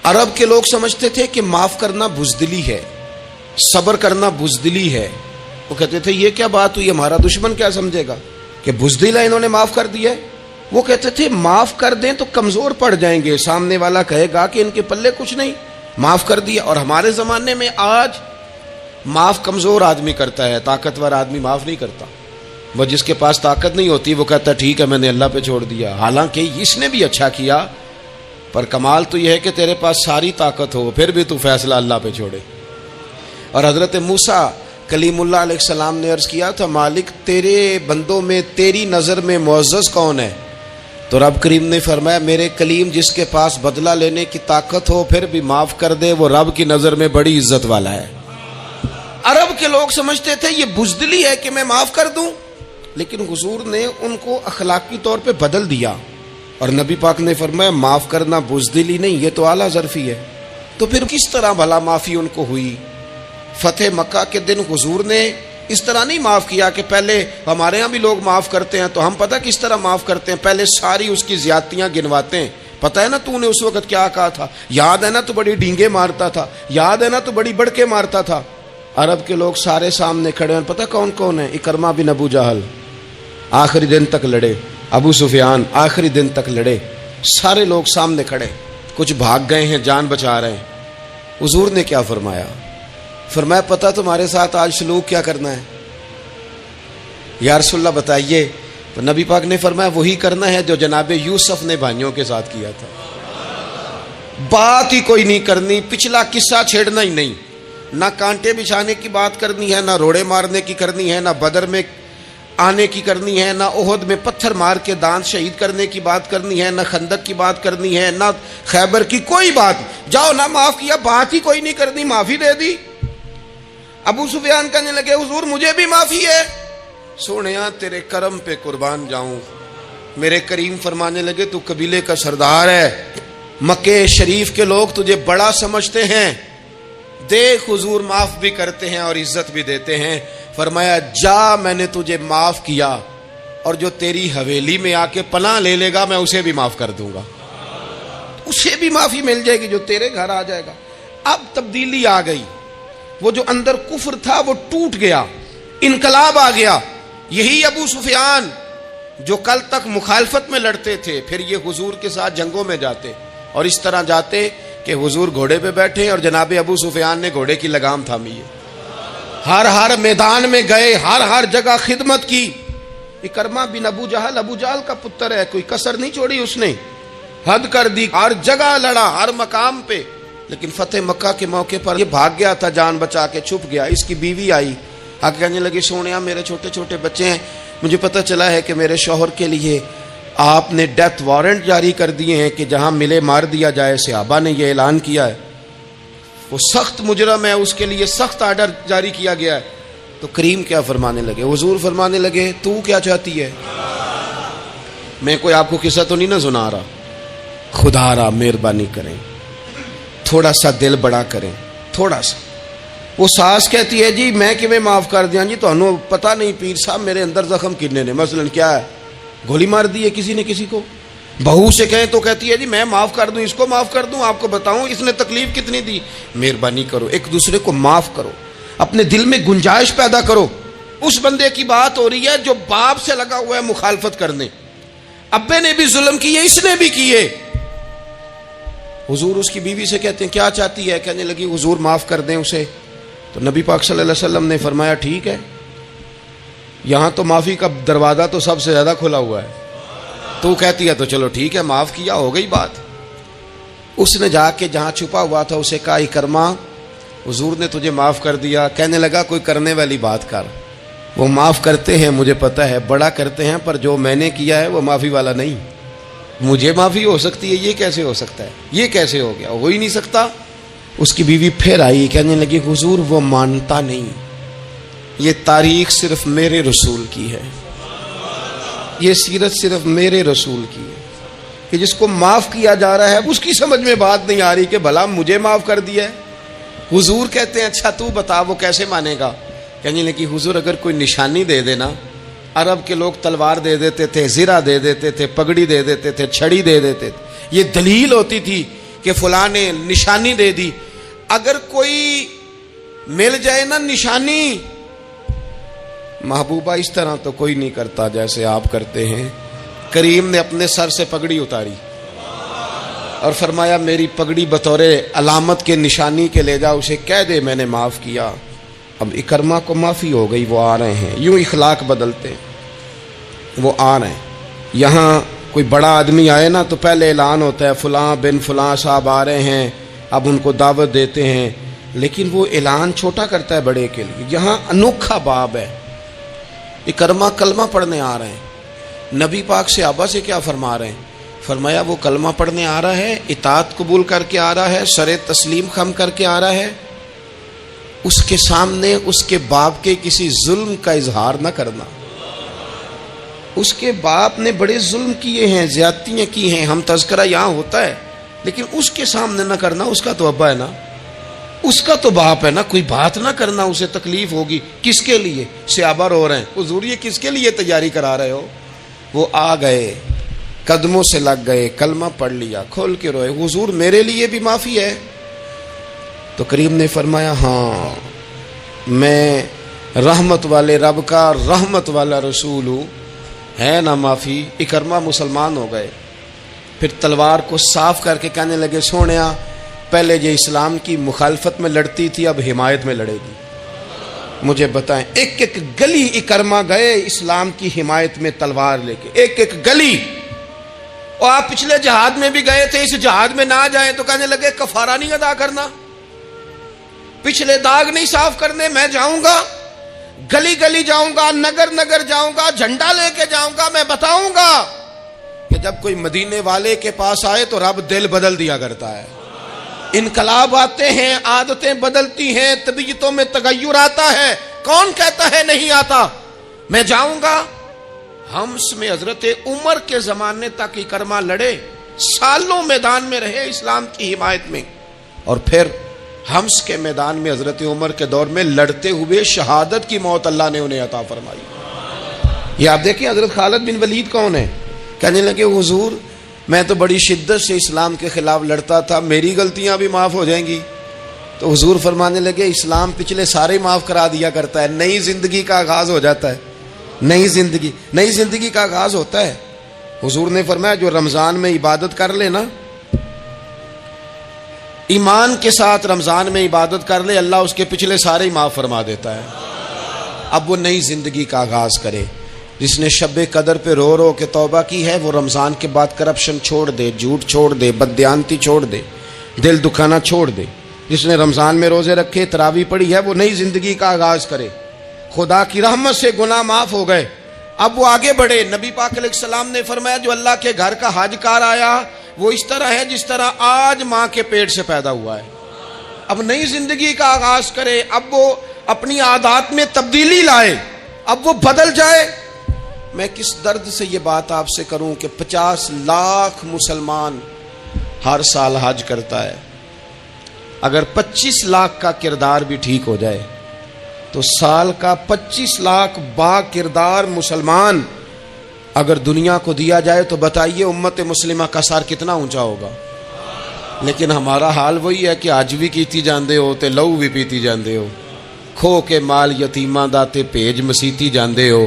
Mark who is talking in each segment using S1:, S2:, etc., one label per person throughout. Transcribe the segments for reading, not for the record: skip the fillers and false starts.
S1: عرب کے لوگ سمجھتے تھے کہ معاف کرنا بزدلی ہے، صبر کرنا بزدلی ہے. وہ کہتے تھے یہ کیا بات ہوئی، ہمارا دشمن کیا سمجھے گا کہ بزدل ہے، انہوں نے معاف کر دیا ہے. وہ کہتے تھے معاف کر دیں تو کمزور پڑ جائیں گے، سامنے والا کہے گا کہ ان کے پلے کچھ نہیں، معاف کر دیا. اور ہمارے زمانے میں آج معاف کمزور آدمی کرتا ہے، طاقتور آدمی معاف نہیں کرتا. وہ جس کے پاس طاقت نہیں ہوتی وہ کہتا ہے ٹھیک ہے میں نے اللہ پہ چھوڑ دیا، حالانکہ اس نے بھی اچھا کیا، پر کمال تو یہ ہے کہ تیرے پاس ساری طاقت ہو پھر بھی تو فیصلہ اللہ پہ چھوڑے. اور حضرت موسیٰ کلیم اللہ علیہ السلام نے عرض کیا تھا مالک تیرے بندوں میں تیری نظر میں معزز کون ہے؟ تو رب کریم نے فرمایا میرے کلیم جس کے پاس بدلہ لینے کی طاقت ہو پھر بھی معاف کر دے وہ رب کی نظر میں بڑی عزت والا ہے. عرب کے لوگ سمجھتے تھے یہ بزدلی ہے کہ میں معاف کر دوں، لیکن حضور نے ان کو اخلاقی طور پہ بدل دیا اور نبی پاک نے فرمایا معاف کرنا بزدلی نہیں، یہ تو اعلیٰ ظرفی ہے. تو پھر کس طرح بھلا معافی ان کو ہوئی؟ فتح مکہ کے دن حضور نے اس طرح نہیں معاف کیا کہ پہلے ہمارے ہاں بھی لوگ معاف کرتے ہیں تو ہم پتہ کس طرح معاف کرتے ہیں، پہلے ساری اس کی زیادتیاں گنواتے ہیں. پتہ ہے نا تو نے اس وقت کیا کہا تھا، یاد ہے نا تو بڑی ڈینگے مارتا تھا، یاد ہے نا تو بڑی بڑکے مارتا تھا. عرب کے لوگ سارے سامنے کھڑے ہیں، پتہ کون کون ہے؟ اکرمہ بن ابو جہل آخری دن تک لڑے، ابو سفیان آخری دن تک لڑے، سارے لوگ سامنے کھڑے، کچھ بھاگ گئے ہیں جان بچا رہے ہیں. حضور نے کیا فرمایا؟ فرمایا پتہ تمہارے ساتھ آج سلوک کیا کرنا ہے؟ یا رسول اللہ بتائیے. تو نبی پاک نے فرمایا وہی کرنا ہے جو جناب یوسف نے بھائیوں کے ساتھ کیا تھا. بات ہی کوئی نہیں کرنی، پچھلا قصہ چھیڑنا ہی نہیں، نہ کانٹے بچھانے کی بات کرنی ہے، نہ روڑے مارنے کی کرنی ہے، نہ بدر میں آنے کی کرنی ہے، نہ احد میں پتھر مار کے دانت شہید کرنے کی بات کرنی ہے، نہ خندق کی بات کرنی ہے، نہ خیبر کی کوئی بات. جاؤ نہ معاف کیا، بات ہی کوئی نہیں کرنی، معافی دے دی. ابو سفیان کہنے لگے حضور مجھے بھی معافی ہے. سونیا تیرے کرم پہ قربان جاؤں. میرے کریم فرمانے لگے تو قبیلے کا سردار ہے، مکے شریف کے لوگ تجھے بڑا سمجھتے ہیں، دیکھ حضور معاف بھی کرتے ہیں اور عزت بھی دیتے ہیں. فرمایا جا میں نے تجھے معاف کیا اور جو تیری حویلی میں آ کے پناہ لے لے گا میں اسے بھی معاف کر دوں گا، اسے بھی معافی مل جائے گی جو تیرے گھر آ جائے گا. اب تبدیلی آ گئی، وہ جو اندر کفر تھا وہ ٹوٹ گیا، انقلاب آ گیا. یہی ابو سفیان جو کل تک مخالفت میں لڑتے تھے پھر یہ حضور کے ساتھ جنگوں میں جاتے اور اس طرح جاتے کہ حضور گھوڑے پہ بیٹھے اور جناب ابو سفیان نے گھوڑے کی لگام تھامی ہے، ہر میدان میں گئے، ہر جگہ خدمت کی. اکرمہ بن ابو جہل کا پتر ہے، کوئی کسر نہیں چھوڑی، اس نے حد کر دی، ہر جگہ لڑا، ہر مقام پہ. لیکن فتح مکہ کے موقع پر یہ بھاگ گیا تھا، جان بچا کے چھپ گیا. اس کی بیوی آئی، آگے کہنے لگی سونیا میرے چھوٹے چھوٹے بچے ہیں، مجھے پتہ چلا ہے کہ میرے شوہر کے لیے آپ نے ڈیتھ وارنٹ جاری کر دیے ہیں کہ جہاں ملے مار دیا جائے. صحابہ نے یہ اعلان کیا ہے، وہ سخت مجرم ہے، اس کے لیے سخت آرڈر جاری کیا گیا ہے. تو کریم کیا فرمانے لگے؟ حضور فرمانے لگے تو کیا چاہتی ہے؟ میں کوئی آپ کو قصہ تو نہیں نہ سنا رہا، خدا را مہربانی کریں، تھوڑا سا دل بڑا کریں، تھوڑا سا. وہ ساس کہتی ہے جی میں کیویں معاف کر دیاں جی، تمہیں پتہ نہیں پیر صاحب میرے اندر زخم کنے نے، مثلاً کیا ہے، گولی مار دی ہے کسی نے کسی کو. بہو سے کہیں تو کہتی ہے جی میں معاف کر دوں، اس کو معاف کر دوں، آپ کو بتاؤں اس نے تکلیف کتنی دی. مہربانی کرو ایک دوسرے کو معاف کرو، اپنے دل میں گنجائش پیدا کرو. اس بندے کی بات ہو رہی ہے جو باپ سے لگا ہوا ہے مخالفت کرنے، ابے نے بھی ظلم کیے، اس نے بھی کیے. حضور اس کی بیوی سے کہتے ہیں کیا چاہتی ہے؟ کہنے لگی حضور معاف کر دیں اسے. تو نبی پاک صلی اللہ علیہ وسلم نے فرمایا ٹھیک ہے، یہاں تو معافی کا دروازہ تو سب سے زیادہ کھلا ہوا ہے. تو کہتی ہے تو چلو ٹھیک ہے معاف کیا، ہو گئی بات. اس نے جا کے جہاں چھپا ہوا تھا اسے کہا اکرمہ حضور نے تجھے معاف کر دیا. کہنے لگا کوئی کرنے والی بات کر. وہ معاف کرتے ہیں مجھے پتہ ہے، بڑا کرتے ہیں، پر جو میں نے کیا ہے وہ معافی والا نہیں. مجھے معافی ہو سکتی ہے، یہ کیسے ہو سکتا ہے، یہ کیسے ہو گیا، ہو ہی نہیں سکتا. اس کی بیوی پھر آئی، کہنے لگی حضور وہ مانتا نہیں، یہ تاریخ صرف میرے رسول کی ہے، یہ سیرت صرف میرے رسول کی ہے کہ جس کو معاف کیا جا رہا ہے اس کی سمجھ میں بات نہیں آ رہی کہ بھلا مجھے معاف کر دیا ہے. حضور کہتے ہیں اچھا تو بتا وہ کیسے مانے گا. کہنے لگی حضور اگر کوئی نشانی دے دینا، عرب کے لوگ تلوار دے دیتے تھے، زرہ دے دیتے تھے، پگڑی دے دیتے تھے، چھڑی دے دیتے تھے، یہ دلیل ہوتی تھی کہ فلاں نے نشانی دے دی. اگر کوئی مل جائے نا نشانی، محبوبہ اس طرح تو کوئی نہیں کرتا جیسے آپ کرتے ہیں. کریم نے اپنے سر سے پگڑی اتاری اور فرمایا میری پگڑی بطور علامت کے نشانی کے لے جا، اسے کہہ دے میں نے معاف کیا. اب اکرمہ کو معافی ہو گئی، وہ آ رہے ہیں. یوں اخلاق بدلتے ہیں، وہ آ رہے ہیں. یہاں کوئی بڑا آدمی آئے نا تو پہلے اعلان ہوتا ہے فلاں بن فلاں صاحب آ رہے ہیں، اب ان کو دعوت دیتے ہیں. لیکن وہ اعلان چھوٹا کرتا ہے بڑے کے لیے. یہاں انوکھا باب ہے. اکرمہ کلمہ پڑھنے آ رہے ہیں. نبی پاک صحابہ سے کیا فرما رہے ہیں؟ فرمایا وہ کلمہ پڑھنے آ رہا ہے، اطاعت قبول کر کے آ رہا ہے، سر تسلیم خم کر کے آ رہا ہے. اس کے سامنے اس کے باپ کے کسی ظلم کا اظہار نہ کرنا. اس کے باپ نے بڑے ظلم کیے ہیں، زیادتیاں کی ہیں، ہم تذکرہ یہاں ہوتا ہے، لیکن اس کے سامنے نہ کرنا. اس کا تو ابا ہے نا، اس کا تو باپ ہے نا. کوئی بات نہ کرنا، اسے تکلیف ہوگی. کس کے لیے؟ صحابہ رو رہے ہیں. حضور یہ کس کے لیے تیاری کرا رہے ہو؟ وہ آ گئے، قدموں سے لگ گئے، کلمہ پڑھ لیا، کھول کے روئے. حضور میرے لیے بھی معافی ہے؟ تو کریم نے فرمایا ہاں، میں رحمت والے رب کا رحمت والا رسول ہوں، ہے نا معافی. اکرمہ مسلمان ہو گئے. پھر تلوار کو صاف کر کے کہنے لگے سونیا پہلے یہ اسلام کی مخالفت میں لڑتی تھی، اب حمایت میں لڑے گی. مجھے بتائیں، ایک ایک گلی اکرمہ گئے اسلام کی حمایت میں تلوار لے کے، ایک ایک گلی. اور آپ پچھلے جہاد میں بھی گئے تھے، اس جہاد میں نہ جائیں تو کہنے لگے کفارہ نہیں ادا کرنا، پچھلے داغ نہیں صاف کرنے. میں جاؤں گا، گلی گلی جاؤں گا، نگر نگر جاؤں گا، جھنڈا لے کے جاؤں گا. میں بتاؤں گا کہ جب کوئی مدینے والے کے پاس آئے تو رب دل بدل دیا کرتا ہے. انقلاب آتے ہیں، عادتیں بدلتی ہیں، طبیعتوں میں تغیر آتا ہے. کون کہتا ہے نہیں آتا؟ میں جاؤں گا. ہمس میں حضرت عمر کے زمانے تک اکرمہ لڑے، سالوں میدان میں رہے اسلام کی حمایت میں. اور پھر ہمس کے میدان میں حضرت عمر کے دور میں لڑتے ہوئے شہادت کی موت اللہ نے انہیں عطا فرمائی. یہ آپ دیکھیں حضرت خالد بن ولید کون ہے؟ کہنے لگے حضور میں تو بڑی شدت سے اسلام کے خلاف لڑتا تھا، میری غلطیاں بھی معاف ہو جائیں گی. تو حضور فرمانے لگے اسلام پچھلے سارے معاف کرا دیا کرتا ہے، نئی زندگی کا آغاز ہو جاتا ہے. نئی زندگی کا آغاز ہوتا ہے. حضور نے فرمایا جو رمضان میں عبادت کر لے نا، ایمان کے ساتھ رمضان میں عبادت کر لے، اللہ اس کے پچھلے سارے معاف فرما دیتا ہے. اب وہ نئی زندگی کا آغاز کرے. جس نے شب قدر پہ رو رو کے توبہ کی ہے وہ رمضان کے بعد کرپشن چھوڑ دے، جھوٹ چھوڑ دے، بددیانتی چھوڑ دے، دل دکھانا چھوڑ دے. جس نے رمضان میں روزے رکھے، تراویح پڑھی ہے، وہ نئی زندگی کا آغاز کرے. خدا کی رحمت سے گناہ معاف ہو گئے، اب وہ آگے بڑھے. نبی پاک علیہ السلام نے فرمایا جو اللہ کے گھر کا حج کار آیا وہ اس طرح ہے جس طرح آج ماں کے پیٹ سے پیدا ہوا ہے. اب نئی زندگی کا آغاز کرے، اب وہ اپنی عادات میں تبدیلی لائے، اب وہ بدل جائے. میں کس درد سے یہ بات آپ سے کروں کہ 50 لاکھ مسلمان ہر سال حج کرتا ہے. اگر 25 لاکھ کا کردار بھی ٹھیک ہو جائے تو سال کا 25 لاکھ با کردار مسلمان اگر دنیا کو دیا جائے تو بتائیے امت مسلمہ کا سر کتنا اونچا ہوگا. لیکن ہمارا حال وہی ہے کہ آج بھی کیتی جاندے ہو تے لہو بھی پیتی جاندے ہو، کھو کے مال یتیماں دا تے بھیج مسیتی جاندے ہو،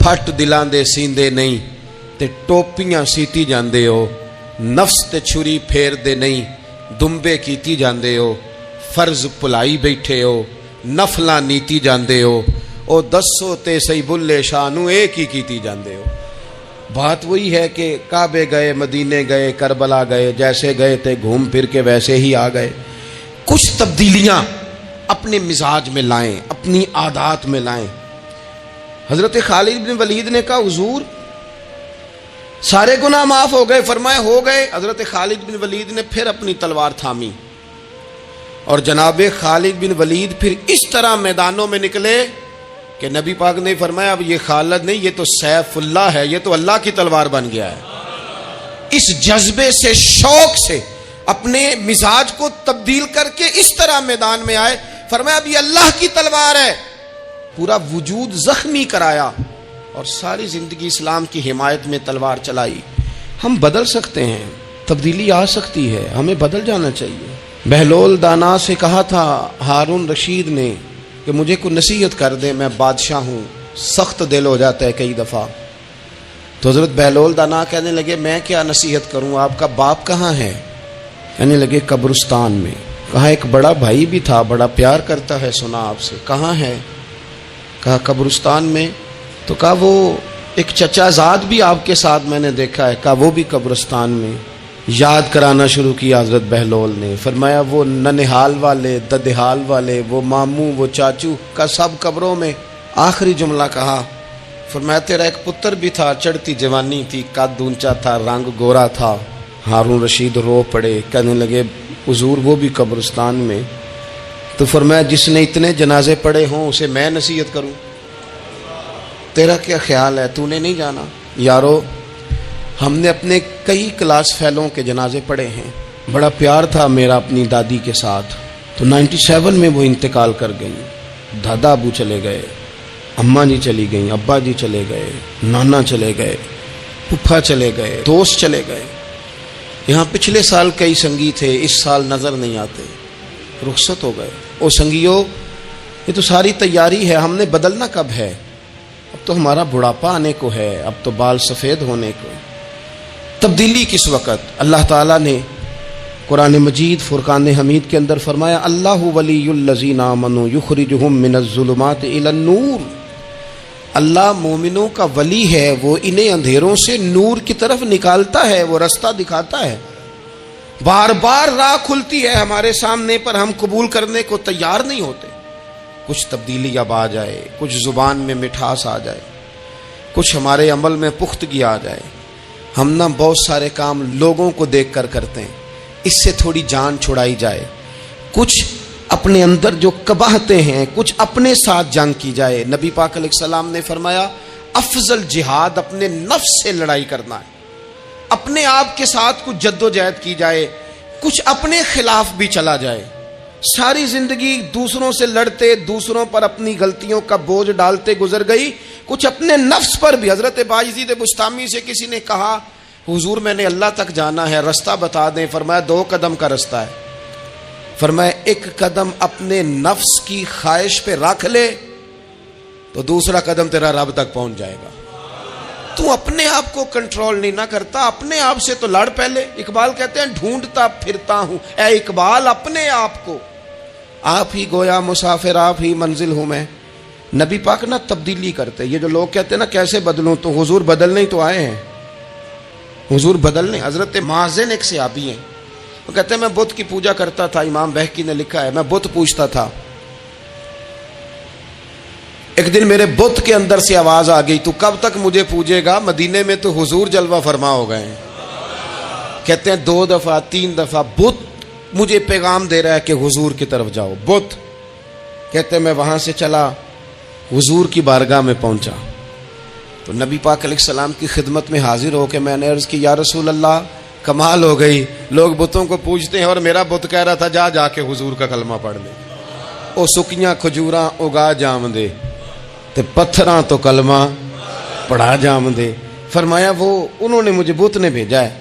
S1: پھٹ دلاں دے سیندے نہیں تے ٹوپیاں سیتی جاندے ہو، نفس تے چھری پھیر دے نہیں دمبے کیتی جاندے ہو، فرض پلائی بیٹھے ہو، نفلاں نیتی جاندے ہو، او دسو تے سی بلے شانو ایک ہی کیتی جاندے ہو. بات وہی ہے کہ کعبے گئے، مدینے گئے، کربلا گئے، جیسے گئے تھے گھوم پھر کے ویسے ہی آ گئے. کچھ تبدیلیاں اپنے مزاج میں لائیں، اپنی عادات میں لائیں. حضرت خالد بن ولید نے کہا حضور سارے گناہ معاف ہو گئے. فرمایا ہو گئے. حضرت خالد بن ولید نے پھر اپنی تلوار تھامی اور جناب خالد بن ولید پھر اس طرح میدانوں میں نکلے کہ نبی پاک نے فرمایا اب یہ خالد نہیں، یہ تو سیف اللہ ہے، یہ تو اللہ کی تلوار بن گیا ہے. اس جذبے سے، شوق سے اپنے مزاج کو تبدیل کر کے اس طرح میدان میں آئے. فرمایا اب یہ اللہ کی تلوار ہے. پورا وجود زخمی کرایا اور ساری زندگی اسلام کی حمایت میں تلوار چلائی. ہم بدل سکتے ہیں. تبدیلی آ سکتی ہے، ہمیں بدل جانا چاہیے۔ بہلول دانا سے کہا تھا ہارون رشید نے کہ مجھے کوئی نصیحت کر دے، میں بادشاہ ہوں، سخت دل ہو جاتا ہے کئی دفعہ۔ تو حضرت بہلول دانا کہنے لگے میں کیا نصیحت کروں، آپ کا باپ کہاں ہے؟ کہنے لگے قبرستان میں۔ کہا ایک بڑا بھائی بھی تھا، بڑا پیار کرتا ہے، سنا آپ سے، کہاں ہے؟ کہا قبرستان میں۔ تو کہا وہ ایک چچا زاد بھی آپ کے ساتھ میں نے دیکھا ہے، کہا وہ بھی قبرستان میں۔ یاد کرانا شروع کیا حضرت بہلول نے، فرمایا وہ ننہال والے، ددہال والے، وہ ماموں، وہ چاچو کا سب قبروں میں۔ آخری جملہ کہا، فرمایا تیرا ایک پتر بھی تھا، چڑھتی جوانی تھی، قد اونچا تھا، رنگ گورا تھا۔ ہارون رشید رو پڑے، کہنے لگے حضور وہ بھی قبرستان میں۔ تو فرمایا جس نے اتنے جنازے پڑھے ہوں اسے میں نصیحت کروں؟ تیرا کیا خیال ہے، تو نے نہیں جانا؟ یارو ہم نے اپنے کئی کلاس فیلوں کے جنازے پڑھے ہیں، بڑا پیار تھا میرا اپنی دادی کے ساتھ۔ تو 97 میں وہ انتقال کر گئی، دادا ابو چلے گئے، اماں جی چلی گئیں، ابا جی چلے گئے، نانا چلے گئے، پھپھا چلے گئے، دوست چلے گئے۔ یہاں پچھلے سال کئی سنگی تھے، اس سال نظر نہیں آتے، رخصت ہو گئے۔ او سنگیو، یہ تو ساری تیاری ہے، ہم نے بدلنا کب ہے؟ اب تو ہمارا بڑھاپا آنے کو ہے، اب تو بال سفید ہونے کو۔ تبدیلی کس وقت؟ اللہ تعالیٰ نے قرآن مجید فرقان حمید کے اندر فرمایا اللہ ولی الذین آمنوا یخرجہم من الظلمات الی النور۔ اللہ مومنوں کا ولی ہے، وہ انہیں اندھیروں سے نور کی طرف نکالتا ہے، وہ رستہ دکھاتا ہے۔ بار بار راہ کھلتی ہے ہمارے سامنے، پر ہم قبول کرنے کو تیار نہیں ہوتے۔ کچھ تبدیلی اب آ جائے، کچھ زبان میں مٹھاس آ جائے، کچھ ہمارے عمل میں پختگی آ جائے۔ ہم نہ بہت سارے کام لوگوں کو دیکھ کر کرتے ہیں، اس سے تھوڑی جان چھڑائی جائے۔ کچھ اپنے اندر جو قباہتیں ہیں، کچھ اپنے ساتھ جنگ کی جائے۔ نبی پاک علیہ السلام نے فرمایا افضل جہاد اپنے نفس سے لڑائی کرنا ہے، اپنے آپ کے ساتھ کچھ جد و جہد کی جائے، کچھ اپنے خلاف بھی چلا جائے۔ ساری زندگی دوسروں سے لڑتے، دوسروں پر اپنی غلطیوں کا بوجھ ڈالتے گزر گئی، کچھ اپنے نفس پر بھی۔ حضرت بایزید بستامی سے کسی نے کہا حضور میں نے اللہ تک جانا ہے، رستہ بتا دیں۔ فرمایا 2 قدم کا رستہ ہے۔ فرمایا 1 قدم اپنے نفس کی خواہش پہ رکھ لے تو دوسرا قدم تیرا رب تک پہنچ جائے گا۔ تو اپنے آپ کو کنٹرول نہیں نہ کرتا، اپنے آپ سے تو لڑ پہلے۔ اقبال کہتے ہیں ڈھونڈتا پھرتا ہوں اے اقبال اپنے آپ کو، آپ ہی گویا مسافر، آپ ہی منزل ہوں میں۔ نبی پاک نہ تبدیلی کرتے۔ یہ جو لوگ کہتے ہیں نا کیسے بدلوں، تو حضور بدلنے ہی تو آئے ہیں، حضور بدلنے۔ حضرت مازن ایک صحابی ہیں، وہ کہتے ہیں میں بت کی پوجا کرتا تھا، امام بہقی نے لکھا ہے، میں بت پوجتا تھا۔ ایک دن میرے بت کے اندر سے آواز آ گئی تو کب تک مجھے پوجے گا، مدینے میں تو حضور جلوہ فرما ہو گئے ہیں۔ کہتے ہیں 2 دفعہ 3 دفعہ بت مجھے پیغام دے رہا ہے کہ حضور کی طرف جاؤ، بت۔ کہتے ہیں میں وہاں سے چلا، حضور کی بارگاہ میں پہنچا تو نبی پاک علیہ السلام کی خدمت میں حاضر ہو کے میں نے عرض کی یا رسول اللہ کمال ہو گئی، لوگ بتوں کو پوجتے ہیں اور میرا بت کہہ رہا تھا جا کے حضور کا کلمہ پڑھ لے۔ او سکیاں کھجوراں اگا جام دے تے پتھراں تو کلمہ پڑھا جام دے۔ فرمایا وہ انہوں نے مجھے بت نے بھیجا ہے۔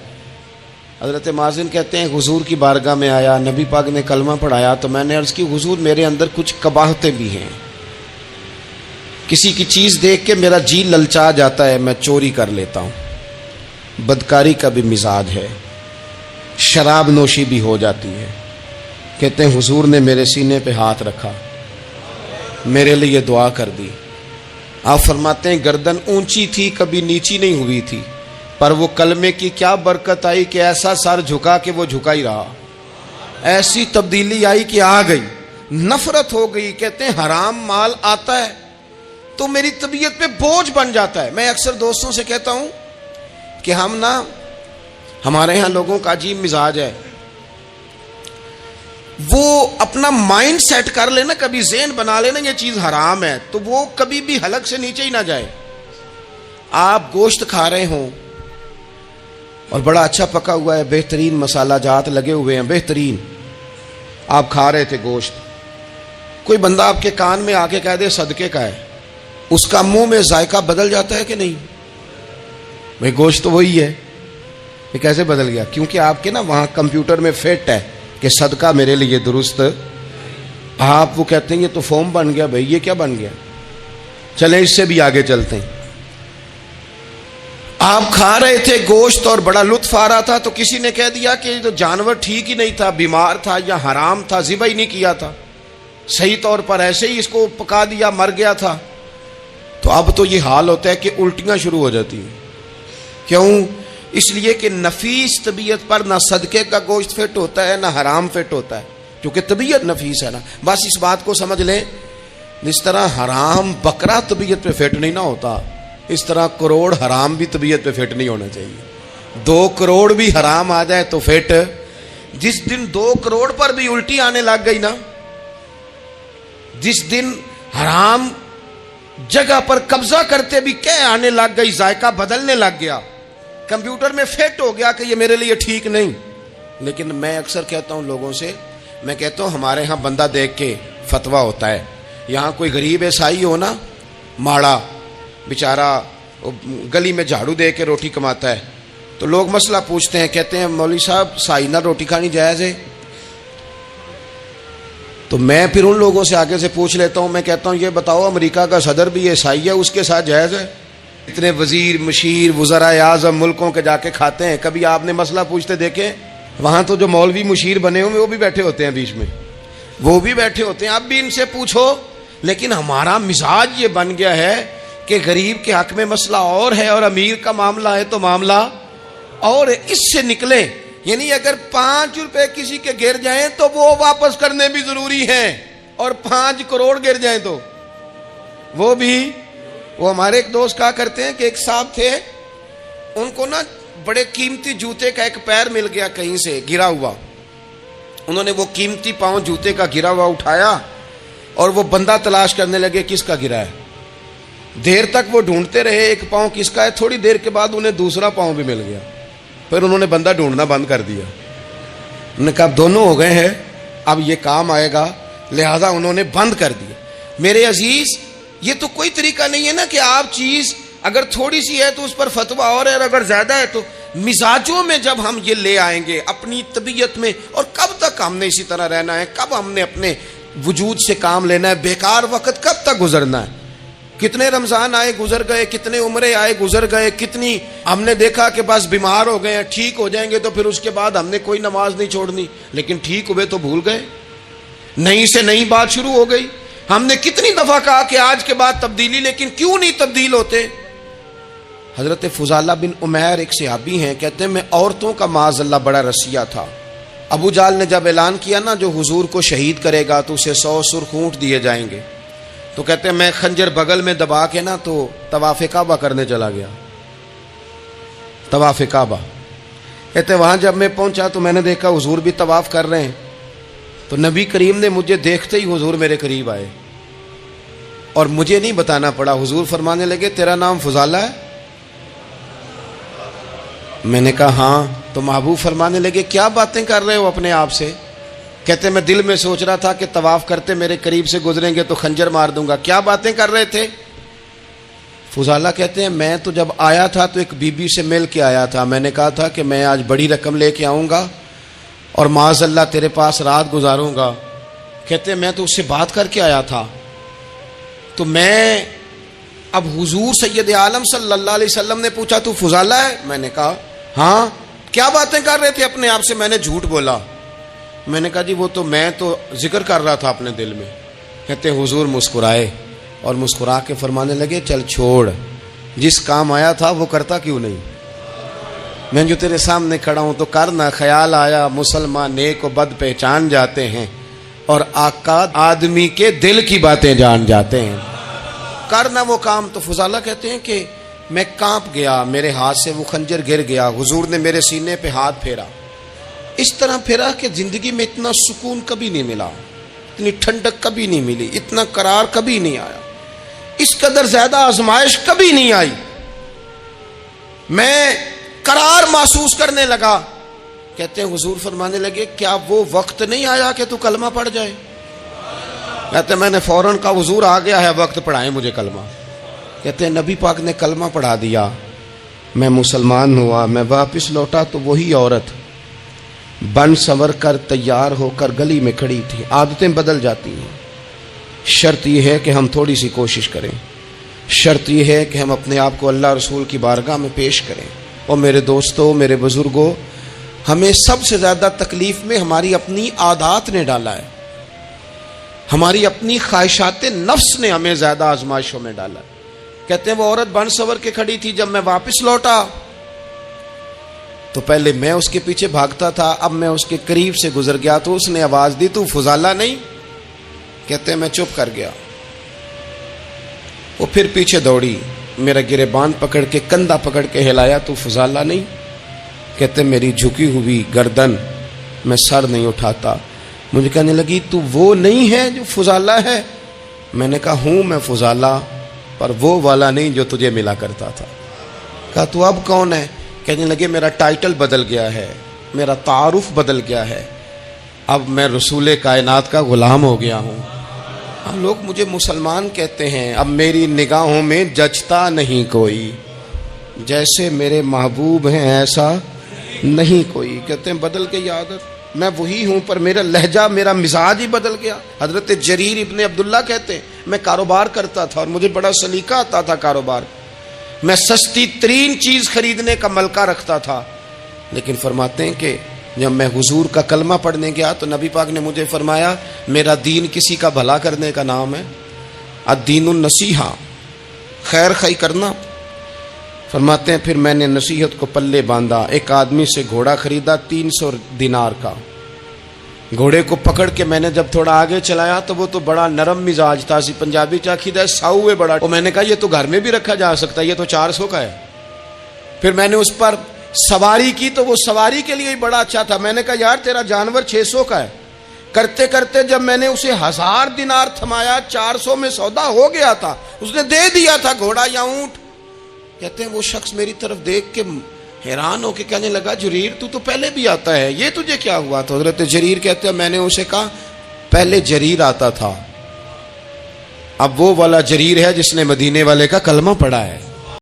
S1: حضرت مازن کہتے ہیں حضور کی بارگاہ میں آیا، نبی پاک نے کلمہ پڑھایا تو میں نے عرض کی حضور میرے اندر کچھ قباہتیں بھی ہیں، کسی کی چیز دیکھ کے میرا جی للچا جاتا ہے، میں چوری کر لیتا ہوں، بدکاری کا بھی مزاج ہے، شراب نوشی بھی ہو جاتی ہے۔ کہتے ہیں حضور نے میرے سینے پہ ہاتھ رکھا، میرے لیے دعا کر دی۔ آپ فرماتے ہیں گردن اونچی تھی کبھی نیچی نہیں ہوئی تھی، پر وہ کلمے کی کیا برکت آئی کہ ایسا سر جھکا کہ وہ جھکا ہی رہا، ایسی تبدیلی آئی کہ آ گئی، نفرت ہو گئی۔ کہتے ہیں حرام مال آتا ہے تو میری طبیعت پہ بوجھ بن جاتا ہے۔ میں اکثر دوستوں سے کہتا ہوں کہ ہمارے ہاں لوگوں کا عجیب مزاج ہے، وہ اپنا مائنڈ سیٹ کر لینا، کبھی ذہن بنا لینا یہ چیز حرام ہے تو وہ کبھی بھی حلق سے نیچے ہی نہ جائے۔ آپ گوشت کھا رہے ہوں اور بڑا اچھا پکا ہوا ہے، بہترین مسالہ جات لگے ہوئے ہیں، بہترین، آپ کھا رہے تھے گوشت، کوئی بندہ آپ کے کان میں آ کے کہہ دے صدقے کا ہے، اس کا منہ میں ذائقہ بدل جاتا ہے کہ نہیں؟ بھئی گوشت تو وہی ہے، یہ کیسے بدل گیا؟ کیونکہ آپ کے نا وہاں کمپیوٹر میں فٹ ہے کہ صدقہ میرے لیے درست. آپ وہ کہتے ہیں یہ تو فارم بن گیا. بھائی یہ کیا بن گیا؟ چلیں اس سے بھی آگے چلتے ہیں. آپ کھا رہے تھے گوشت اور بڑا لطف آ رہا تھا، تو کسی نے کہہ دیا کہ یہ تو جانور ٹھیک ہی نہیں تھا، بیمار تھا یا حرام تھا، ذبح ہی نہیں کیا تھا، صحیح طور پر ایسے ہی اس کو پکا دیا، مر گیا تھا. تو اب تو یہ حال ہوتا ہے کہ الٹیاں شروع ہو جاتی ہیں. کیوں؟ اس لیے کہ نفیس طبیعت پر نہ صدقے کا گوشت فٹ ہوتا ہے نہ حرام فٹ ہوتا ہے، کیونکہ طبیعت نفیس ہے نا. بس اس بات کو سمجھ لیں، جس طرح حرام بکرا طبیعت پہ فٹ نہیں نہ ہوتا، اس طرح کروڑ حرام بھی طبیعت پہ فٹ نہیں ہونا چاہیے. 2 کروڑ بھی حرام آ جائے تو فٹ. جس دن 2 کروڑ پر بھی الٹی آنے لگ گئی نا، جس دن حرام جگہ پر قبضہ کرتے بھی کہہ آنے لگ گئی، ذائقہ بدلنے لگ گیا، کمپیوٹر میں فٹ ہو گیا کہ یہ میرے لیے ٹھیک نہیں. لیکن میں اکثر کہتا ہوں لوگوں سے، میں کہتا ہوں ہمارے ہاں بندہ دیکھ کے فتویٰ ہوتا ہے. یہاں کوئی غریب عیسائی ہو نا، ماڑا بیچارہ گلی میں جھاڑو دے کے روٹی کماتا ہے، تو لوگ مسئلہ پوچھتے ہیں، کہتے ہیں مولوی صاحب سائنہ روٹی کھانی جائز ہے؟ تو میں پھر ان لوگوں سے آگے سے پوچھ لیتا ہوں، میں کہتا ہوں یہ بتاؤ امریکہ کا صدر بھی عیسائی ہے، اس کے ساتھ جائز ہے؟ اتنے وزیر مشیر وزرائے اعظم ملکوں کے جا کے کھاتے ہیں، کبھی آپ نے مسئلہ پوچھتے دیکھیں؟ وہاں تو جو مولوی مشیر بنے ہوئے وہ بھی بیٹھے ہوتے ہیں بیچ میں، وہ بھی بیٹھے ہوتے ہیں. اب بھی ان سے پوچھو. لیکن ہمارا مزاج یہ بن گیا ہے کہ غریب کے حق میں مسئلہ اور ہے اور امیر کا معاملہ ہے تو معاملہ اور ہے. اس سے نکلے، یعنی اگر 5 روپے کسی کے گر جائیں تو وہ واپس کرنے بھی ضروری ہیں، اور 5 کروڑ گر جائیں تو وہ بھی. وہ ہمارے ایک دوست کہا کرتے ہیں کہ ایک صاحب تھے، ان کو نا بڑے قیمتی جوتے کا ایک پیر مل گیا کہیں سے گرا ہوا. انہوں نے وہ قیمتی پاؤں جوتے کا گرا ہوا اٹھایا اور وہ بندہ تلاش کرنے لگے کس کا گرا ہے. دیر تک وہ ڈھونڈتے رہے ایک پاؤں کس کا ہے. تھوڑی دیر کے بعد انہیں دوسرا پاؤں بھی مل گیا. پھر انہوں نے بندہ ڈھونڈنا بند کر دیا. انہوں نے کہا اب دونوں ہو گئے ہیں، اب یہ کام آئے گا، لہذا انہوں نے بند کر دیا. میرے عزیز، یہ تو کوئی طریقہ نہیں ہے نا کہ آپ چیز اگر تھوڑی سی ہے تو اس پر فتویٰ اور ہے، اور اگر زیادہ ہے تو. مزاجوں میں جب ہم یہ لے آئیں گے اپنی طبیعت میں، اور کب تک ہم نے اسی طرح رہنا ہے؟ کب ہم نے اپنے وجود سے کام لینا ہے؟ بیکار وقت کب تک گزرنا ہے؟ کتنے رمضان آئے گزر گئے، کتنے عمرے آئے گزر گئے، کتنی ہم نے دیکھا کہ بس بیمار ہو گئے ہیں، ٹھیک ہو جائیں گے تو پھر اس کے بعد ہم نے کوئی نماز نہیں چھوڑنی، لیکن ٹھیک ہوئے تو بھول گئے، نئی سے نئی بات شروع ہو گئی. ہم نے کتنی دفعہ کہا کہ آج کے بعد تبدیلی، لیکن کیوں نہیں تبدیل ہوتے؟ حضرت فضالہ بن عمیر ایک صحابی ہیں، کہتے ہیں میں عورتوں کا معاذ اللہ بڑا رسیہ تھا. ابو جہل نے جب اعلان کیا نا جو حضور کو شہید کرے گا تو اسے 100 سرخ اونٹ دیے جائیں گے، تو کہتے ہیں میں خنجر بغل میں دبا کے نا تو طواف کعبہ کرنے چلا گیا. طواف کعبہ کہتے ہیں وہاں جب میں پہنچا تو میں نے دیکھا حضور بھی طواف کر رہے ہیں. تو نبی کریم نے مجھے دیکھتے ہی حضور میرے قریب آئے، اور مجھے نہیں بتانا پڑا. حضور فرمانے لگے تیرا نام فضالہ ہے؟ میں نے کہا ہاں. تو محبوب فرمانے لگے کیا باتیں کر رہے ہو اپنے آپ سے؟ کہتے میں دل میں سوچ رہا تھا کہ طواف کرتے میرے قریب سے گزریں گے تو خنجر مار دوں گا. کیا باتیں کر رہے تھے؟ فضالہ کہتے ہیں میں تو جب آیا تھا تو ایک بی بی سے مل کے آیا تھا. میں نے کہا تھا کہ میں آج بڑی رقم لے کے آؤں گا اور معاذ اللہ تیرے پاس رات گزاروں گا. کہتے ہیں میں تو اس سے بات کر کے آیا تھا. تو میں اب حضور سید عالم صلی اللہ علیہ وسلم نے پوچھا تو فضالہ ہے؟ میں نے کہا ہاں. کیا باتیں کر رہے تھے اپنے آپ سے؟ میں نے جھوٹ بولا. میں نے کہا جی وہ تو میں تو ذکر کر رہا تھا اپنے دل میں. کہتے ہیں حضور مسکرائے اور مسکرا کے فرمانے لگے چل چھوڑ، جس کام آیا تھا وہ کرتا کیوں نہیں؟ میں جو تیرے سامنے کھڑا ہوں تو کرنا. خیال آیا مسلمان نیک و بد پہچان جاتے ہیں اور آقا آدمی کے دل کی باتیں جان جاتے ہیں. کرنا وہ کام. تو فضالہ کہتے ہیں کہ میں کانپ گیا، میرے ہاتھ سے وہ خنجر گر گیا. حضور نے میرے سینے پہ ہاتھ پھیرا، اس طرح پھیرا کہ زندگی میں اتنا سکون کبھی نہیں ملا، اتنی ٹھنڈک کبھی نہیں ملی، اتنا قرار کبھی نہیں آیا، اس قدر زیادہ آزمائش کبھی نہیں آئی. میں قرار محسوس کرنے لگا. کہتے ہیں حضور فرمانے لگے کیا وہ وقت نہیں آیا کہ تو کلمہ پڑھ جائے؟ کہتے ہیں میں نے فوراً کہا حضور آ گیا ہے وقت، پڑھائیں مجھے کلمہ. کہتے ہیں نبی پاک نے کلمہ پڑھا دیا. میں مسلمان ہوا، میں واپس لوٹا تو وہی عورت بن سنور کر تیار ہو کر گلی میں کھڑی تھی۔ عادتیں بدل جاتی ہیں، شرط یہ ہے کہ ہم تھوڑی سی کوشش کریں، شرط یہ ہے کہ ہم اپنے آپ کو اللہ رسول کی بارگاہ میں پیش کریں۔ اور میرے دوستوں، میرے بزرگوں، ہمیں سب سے زیادہ تکلیف میں ہماری اپنی عادات نے ڈالا ہے، ہماری اپنی خواہشات نفس نے ہمیں زیادہ آزمائشوں میں ڈالا ہے۔ کہتے ہیں وہ عورت بن سنور کے کھڑی تھی، جب میں واپس لوٹا تو پہلے میں اس کے پیچھے بھاگتا تھا، اب میں اس کے قریب سے گزر گیا تو اس نے آواز دی، تو فضالہ نہیں؟ کہتے ہیں میں چپ کر گیا۔ وہ پھر پیچھے دوڑی، میرا گریبان پکڑ کے کندھا پکڑ کے ہلایا، تو فضالہ نہیں؟ کہتے ہیں میری جھکی ہوئی گردن، میں سر نہیں اٹھاتا۔ مجھے کہنے لگی تو وہ نہیں ہے جو فضالہ ہے؟ میں نے کہا ہوں میں فضالہ، پر وہ والا نہیں جو تجھے ملا کرتا تھا۔ کہا تو اب کون ہے؟ کہنے لگے میرا ٹائٹل بدل گیا ہے، میرا تعارف بدل گیا ہے، اب میں رسول کائنات کا غلام ہو گیا ہوں۔ لوگ مجھے مسلمان کہتے ہیں، اب میری نگاہوں میں جچتا نہیں کوئی، جیسے میرے محبوب ہیں ایسا نہیں کوئی۔ کہتے ہیں بدل گئی عادت، میں وہی ہوں پر میرا لہجہ، میرا مزاج ہی بدل گیا۔ حضرت جریر ابن عبداللہ کہتے ہیں میں کاروبار کرتا تھا اور مجھے بڑا سلیقہ آتا تھا کاروبار، میں سستی ترین چیز خریدنے کا ملکہ رکھتا تھا، لیکن فرماتے ہیں کہ جب میں حضور کا کلمہ پڑھنے گیا تو نبی پاک نے مجھے فرمایا میرا دین کسی کا بھلا کرنے کا نام ہے، الدین النصیحہ، خیر خی کرنا۔ فرماتے ہیں پھر میں نے نصیحت کو پلے باندھا، ایک آدمی سے گھوڑا خریدا 300 دینار کا، گھوڑے کو پکڑ کے میں نے جب تھوڑا آگے چلایا تو وہ تو بڑا نرم مزاج تھا، پنجابی چاکھیدہ ہے ساؤ ہے بڑا، اور میں نے کہا یہ تو گھر میں بھی رکھا جا سکتا ہے، یہ تو 400 کا ہے۔ پھر میں نے اس پر سواری کی تو وہ سواری کے لیے ہی بڑا اچھا تھا، میں نے کہا یار تیرا جانور 600 کا ہے۔ کرتے کرتے جب میں نے اسے 1000 دینار تھمایا، 400 میں سودا ہو گیا تھا، اس نے دے دیا تھا گھوڑا یا اونٹ۔ کہتے ہیں وہ شخص میری طرف دیکھ کے حیران ہو کے کہنے لگا جریر تو پہلے بھی آتا ہے، یہ تجھے کیا ہوا؟ تو حضرت جریر کہتے ہیں میں نے اسے کہا پہلے جریر آتا تھا، اب وہ والا جریر ہے جس نے مدینے والے کا کلمہ پڑھا ہے۔